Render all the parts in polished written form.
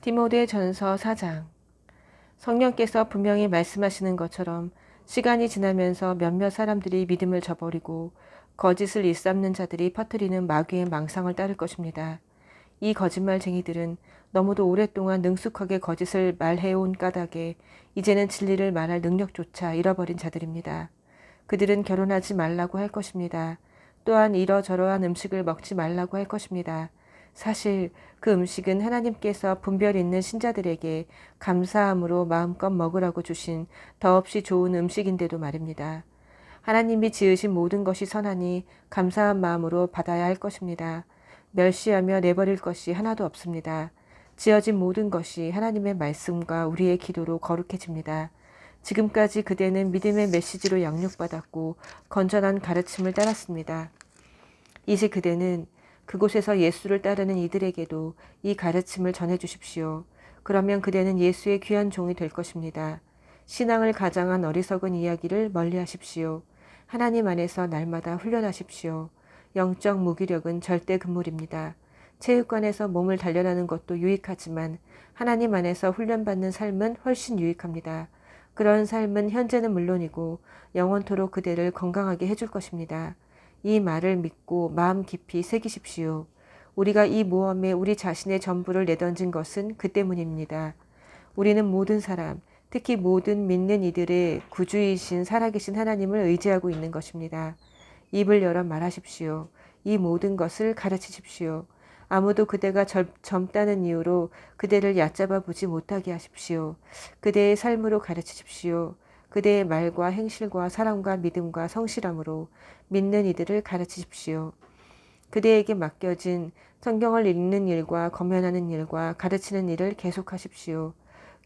디모데전서 4장. 성령께서 분명히 말씀하시는 것처럼 시간이 지나면서 몇몇 사람들이 믿음을 저버리고 거짓을 일삼는 자들이 퍼뜨리는 마귀의 망상을 따를 것입니다. 이 거짓말쟁이들은 너무도 오랫동안 능숙하게 거짓을 말해온 까닭에 이제는 진리를 말할 능력조차 잃어버린 자들입니다. 그들은 결혼하지 말라고 할 것입니다. 또한 이러저러한 음식을 먹지 말라고 할 것입니다. 사실 그 음식은 하나님께서 분별 있는 신자들에게 감사함으로 마음껏 먹으라고 주신 더없이 좋은 음식인데도 말입니다. 하나님이 지으신 모든 것이 선하니 감사한 마음으로 받아야 할 것입니다. 멸시하며 내버릴 것이 하나도 없습니다. 지어진 모든 것이 하나님의 말씀과 우리의 기도로 거룩해집니다. 지금까지 그대는 믿음의 메시지로 양육받았고 건전한 가르침을 따랐습니다. 이제 그대는 그곳에서 예수를 따르는 이들에게도 이 가르침을 전해 주십시오. 그러면 그대는 예수의 귀한 종이 될 것입니다. 신앙을 가장한 어리석은 이야기를 멀리 하십시오. 하나님 안에서 날마다 훈련하십시오. 영적 무기력은 절대 금물입니다. 체육관에서 몸을 단련하는 것도 유익하지만 하나님 안에서 훈련받는 삶은 훨씬 유익합니다. 그런 삶은 현재는 물론이고 영원토록 그대를 건강하게 해줄 것입니다. 이 말을 믿고 마음 깊이 새기십시오. 우리가 이 모험에 우리 자신의 전부를 내던진 것은 그 때문입니다. 우리는 모든 사람, 특히 모든 믿는 이들의 구주이신 살아계신 하나님을 의지하고 있는 것입니다. 입을 열어 말하십시오. 이 모든 것을 가르치십시오. 아무도 그대가 젊다는 이유로 그대를 얕잡아 보지 못하게 하십시오. 그대의 삶으로 가르치십시오. 그대의 말과 행실과 사랑과 믿음과 성실함으로 믿는 이들을 가르치십시오. 그대에게 맡겨진 성경을 읽는 일과 검연하는 일과 가르치는 일을 계속하십시오.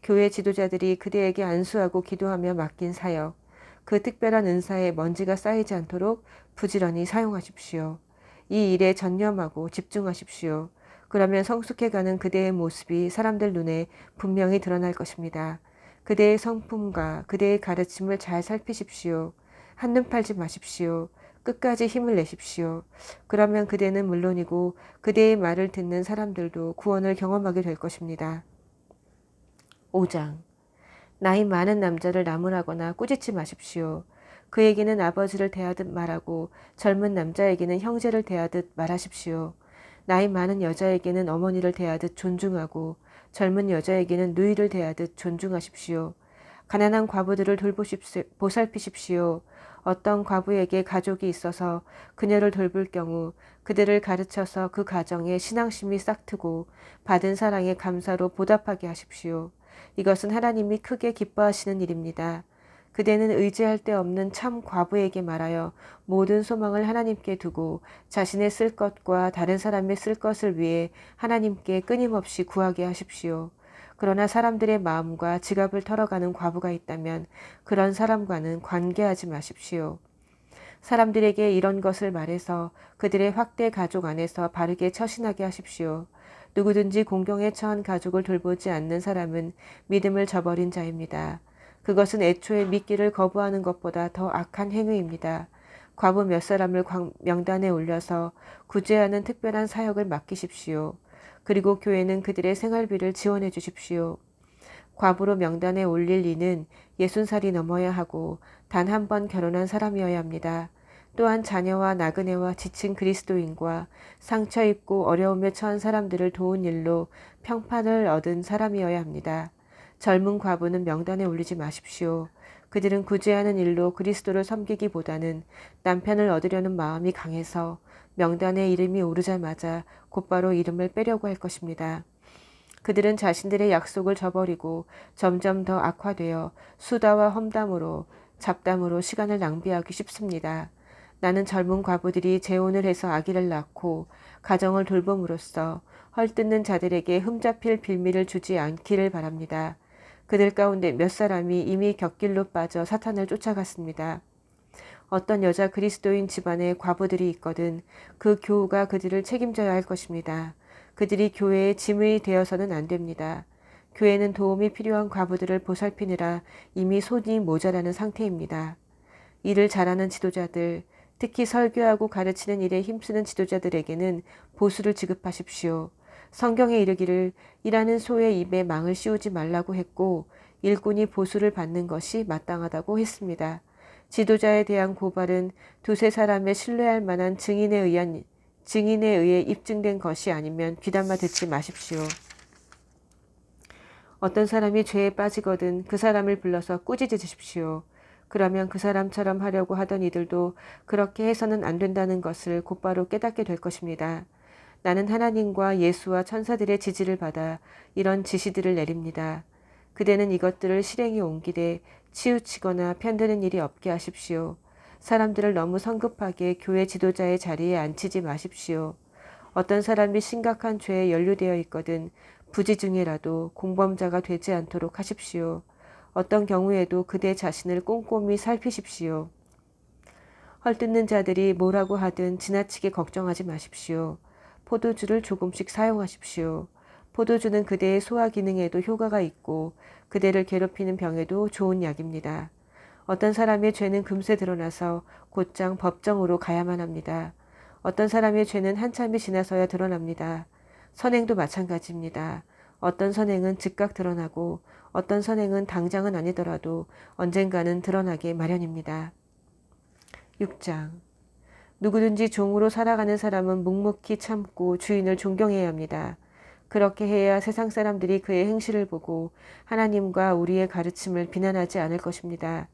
교회 지도자들이 그대에게 안수하고 기도하며 맡긴 사역, 그 특별한 은사에 먼지가 쌓이지 않도록 부지런히 사용하십시오. 이 일에 전념하고 집중하십시오. 그러면 성숙해가는 그대의 모습이 사람들 눈에 분명히 드러날 것입니다. 그대의 성품과 그대의 가르침을 잘 살피십시오. 한눈 팔지 마십시오. 끝까지 힘을 내십시오. 그러면 그대는 물론이고 그대의 말을 듣는 사람들도 구원을 경험하게 될 것입니다. 5장. 나이 많은 남자를 나무라거나 꾸짖지 마십시오. 그에게는 아버지를 대하듯 말하고 젊은 남자에게는 형제를 대하듯 말하십시오. 나이 많은 여자에게는 어머니를 대하듯 존중하고 젊은 여자에게는 누이를 대하듯 존중하십시오. 가난한 과부들을 보살피십시오. 어떤 과부에게 가족이 있어서 그녀를 돌볼 경우 그들을 가르쳐서 그 가정에 신앙심이 싹트고 받은 사랑에 감사로 보답하게 하십시오. 이것은 하나님이 크게 기뻐하시는 일입니다. 그대는 의지할 데 없는 참 과부에게 말하여 모든 소망을 하나님께 두고 자신의 쓸 것과 다른 사람의 쓸 것을 위해 하나님께 끊임없이 구하게 하십시오. 그러나 사람들의 마음과 지갑을 털어가는 과부가 있다면 그런 사람과는 관계하지 마십시오. 사람들에게 이런 것을 말해서 그들의 확대 가족 안에서 바르게 처신하게 하십시오. 누구든지 공경에 처한 가족을 돌보지 않는 사람은 믿음을 저버린 자입니다. 그것은 애초에 믿기를 거부하는 것보다 더 악한 행위입니다. 과부 몇 사람을 명단에 올려서 구제하는 특별한 사역을 맡기십시오. 그리고 교회는 그들의 생활비를 지원해 주십시오. 과부로 명단에 올릴 이는 60살이 넘어야 하고 단 한 번 결혼한 사람이어야 합니다. 또한 자녀와 나그네와 지친 그리스도인과 상처 입고 어려움에 처한 사람들을 도운 일로 평판을 얻은 사람이어야 합니다. 젊은 과부는 명단에 올리지 마십시오. 그들은 구제하는 일로 그리스도를 섬기기보다는 남편을 얻으려는 마음이 강해서 명단에 이름이 오르자마자 곧바로 이름을 빼려고 할 것입니다. 그들은 자신들의 약속을 저버리고 점점 더 악화되어 수다와 험담으로 잡담으로 시간을 낭비하기 쉽습니다. 나는 젊은 과부들이 재혼을 해서 아기를 낳고 가정을 돌봄으로써 헐뜯는 자들에게 흠잡힐 빌미를 주지 않기를 바랍니다. 그들 가운데 몇 사람이 이미 곁길로 빠져 사탄을 쫓아갔습니다. 어떤 여자 그리스도인 집안에 과부들이 있거든 그 교우가 그들을 책임져야 할 것입니다. 그들이 교회의 짐이 되어서는 안 됩니다. 교회는 도움이 필요한 과부들을 보살피느라 이미 손이 모자라는 상태입니다. 일을 잘하는 지도자들, 특히 설교하고 가르치는 일에 힘쓰는 지도자들에게는 보수를 지급하십시오. 성경에 이르기를 일하는 소의 입에 망을 씌우지 말라고 했고 일꾼이 보수를 받는 것이 마땅하다고 했습니다. 지도자에 대한 고발은 두세 사람의 신뢰할 만한 증인에 의해 입증된 것이 아니면 귀담아 듣지 마십시오. 어떤 사람이 죄에 빠지거든 그 사람을 불러서 꾸짖으십시오. 그러면 그 사람처럼 하려고 하던 이들도 그렇게 해서는 안 된다는 것을 곧바로 깨닫게 될 것입니다. 나는 하나님과 예수와 천사들의 지지를 받아 이런 지시들을 내립니다. 그대는 이것들을 실행에 옮기되 치우치거나 편드는 일이 없게 하십시오. 사람들을 너무 성급하게 교회 지도자의 자리에 앉히지 마십시오. 어떤 사람이 심각한 죄에 연루되어 있거든 부지 중에라도 공범자가 되지 않도록 하십시오. 어떤 경우에도 그대 자신을 꼼꼼히 살피십시오. 헐뜯는 자들이 뭐라고 하든 지나치게 걱정하지 마십시오. 포도주를 조금씩 사용하십시오. 포도주는 그대의 소화 기능에도 효과가 있고 그대를 괴롭히는 병에도 좋은 약입니다. 어떤 사람의 죄는 금세 드러나서 곧장 법정으로 가야만 합니다. 어떤 사람의 죄는 한참이 지나서야 드러납니다. 선행도 마찬가지입니다. 어떤 선행은 즉각 드러나고 어떤 선행은 당장은 아니더라도 언젠가는 드러나게 마련입니다. 6장. 누구든지 종으로 살아가는 사람은 묵묵히 참고 주인을 존경해야 합니다. 그렇게 해야 세상 사람들이 그의 행실을 보고 하나님과 우리의 가르침을 비난하지 않을 것입니다.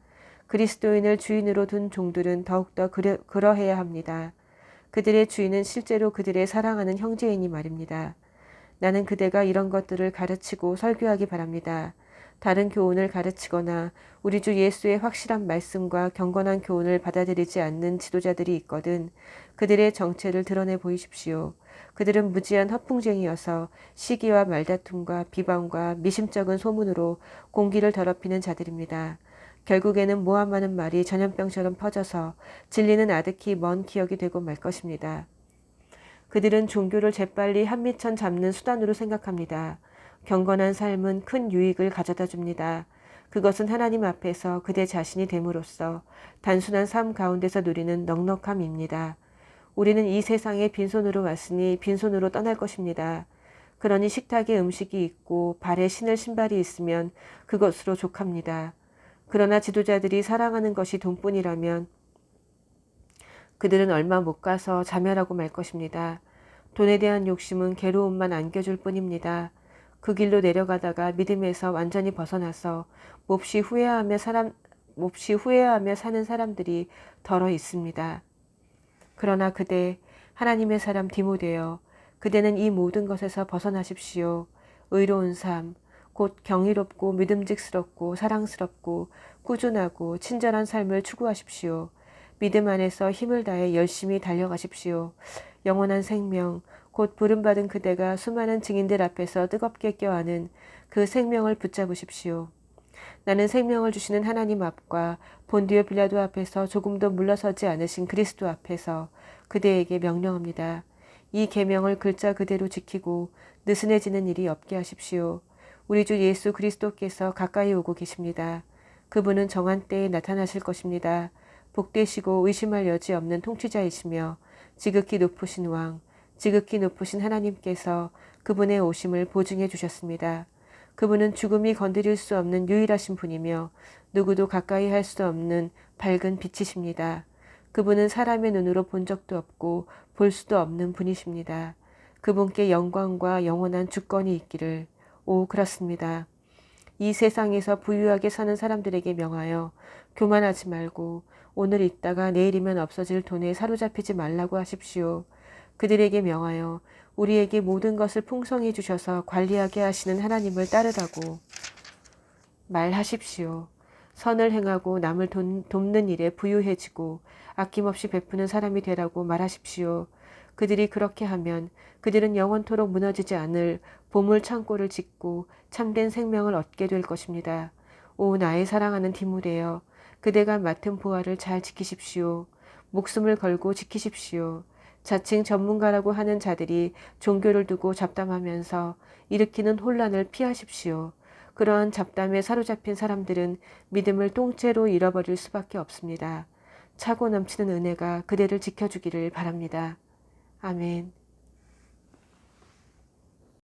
그리스도인을 주인으로 둔 종들은 더욱더 그러해야 합니다. 그들의 주인은 실제로 그들의 사랑하는 형제이니 말입니다. 나는 그대가 이런 것들을 가르치고 설교하기 바랍니다. 다른 교훈을 가르치거나 우리 주 예수의 확실한 말씀과 경건한 교훈을 받아들이지 않는 지도자들이 있거든 그들의 정체를 드러내 보이십시오. 그들은 무지한 허풍쟁이여서 시기와 말다툼과 비방과 미심쩍은 소문으로 공기를 더럽히는 자들입니다. 결국에는 모함하는 말이 전염병처럼 퍼져서 진리는 아득히 먼 기억이 되고 말 것입니다. 그들은 종교를 재빨리 한미천 잡는 수단으로 생각합니다. 경건한 삶은 큰 유익을 가져다 줍니다. 그것은 하나님 앞에서 그대 자신이 됨으로써 단순한 삶 가운데서 누리는 넉넉함입니다. 우리는 이 세상에 빈손으로 왔으니 빈손으로 떠날 것입니다. 그러니 식탁에 음식이 있고 발에 신을 신발이 있으면 그것으로 족합니다. 그러나 지도자들이 사랑하는 것이 돈뿐이라면 그들은 얼마 못 가서 자멸하고 말 것입니다. 돈에 대한 욕심은 괴로움만 안겨줄 뿐입니다. 그 길로 내려가다가 믿음에서 완전히 벗어나서 몹시 후회하며 사는 사람들이 더러 있습니다. 그러나 그대 하나님의 사람 디모데여, 그대는 이 모든 것에서 벗어나십시오. 의로운 삶, 곧 경이롭고 믿음직스럽고 사랑스럽고 꾸준하고 친절한 삶을 추구하십시오. 믿음 안에서 힘을 다해 열심히 달려가십시오. 영원한 생명, 곧 부름받은 그대가 수많은 증인들 앞에서 뜨겁게 껴안은 그 생명을 붙잡으십시오. 나는 생명을 주시는 하나님 앞과 본디오 빌라도 앞에서 조금도 물러서지 않으신 그리스도 앞에서 그대에게 명령합니다. 이 계명을 글자 그대로 지키고 느슨해지는 일이 없게 하십시오. 우리 주 예수 그리스도께서 가까이 오고 계십니다. 그분은 정한 때에 나타나실 것입니다. 복되시고 의심할 여지 없는 통치자이시며 지극히 높으신 왕, 지극히 높으신 하나님께서 그분의 오심을 보증해 주셨습니다. 그분은 죽음이 건드릴 수 없는 유일하신 분이며 누구도 가까이 할 수 없는 밝은 빛이십니다. 그분은 사람의 눈으로 본 적도 없고 볼 수도 없는 분이십니다. 그분께 영광과 영원한 주권이 있기를. 오, 그렇습니다. 이 세상에서 부유하게 사는 사람들에게 명하여 교만하지 말고 오늘 있다가 내일이면 없어질 돈에 사로잡히지 말라고 하십시오. 그들에게 명하여 우리에게 모든 것을 풍성히 주셔서 관리하게 하시는 하나님을 따르라고 말하십시오. 선을 행하고 남을 돕는 일에 부유해지고 아낌없이 베푸는 사람이 되라고 말하십시오. 그들이 그렇게 하면 그들은 영원토록 무너지지 않을 보물 창고를 짓고 참된 생명을 얻게 될 것입니다. 오, 나의 사랑하는 디모데여, 그대가 맡은 보화를 잘 지키십시오. 목숨을 걸고 지키십시오. 자칭 전문가라고 하는 자들이 종교를 두고 잡담하면서 일으키는 혼란을 피하십시오. 그러한 잡담에 사로잡힌 사람들은 믿음을 통째로 잃어버릴 수밖에 없습니다. 차고 넘치는 은혜가 그대를 지켜주기를 바랍니다. 아멘.